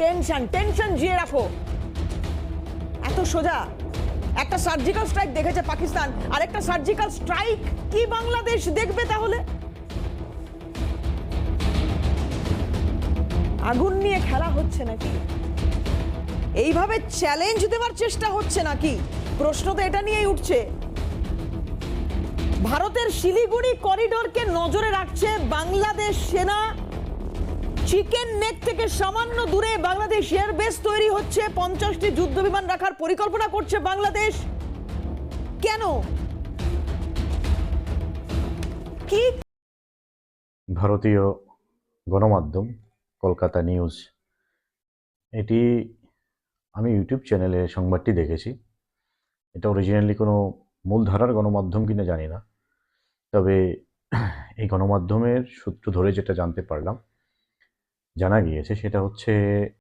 Tension tension জিয়ে রাখো, এত সোজা। একটা সার্জিক্যাল স্ট্রাইক দেখেছে পাকিস্তান, আর একটা সার্জিক্যাল স্ট্রাইক কি বাংলাদেশ দেখবে তাহলে? আগুন নিয়ে খেলা হচ্ছে নাকি? এইভাবে চ্যালেঞ্জ দেওয়ার চেষ্টা হচ্ছে নাকি? প্রশ্ন তো এটা নিয়েই উঠছে। ভারতের শিলিগুড়ি করিডোরকে নজরে রাখছে বাংলাদেশ সেনা। চিকেন নেক থেকে সামান্য দূরে বাংলাদেশ এয়ারবেস তৈরি হচ্ছে, 50টি যুদ্ধ বিমান রাখার পরিকল্পনা করছে বাংলাদেশ। কেন? কি? ভারতীয় গণমাধ্যম কলকাতা নিউজ, এটি আমি ইউটিউব চ্যানেলে সংবাদটি দেখেছি। এটা অরিজিনালি কোনো মূলধারার গণমাধ্যম কিনা জানি না, তবে এই গণমাধ্যমের সূত্র ধরে যেটা জানতে পারলাম, জানা গিয়েছে সেটা হচ্ছে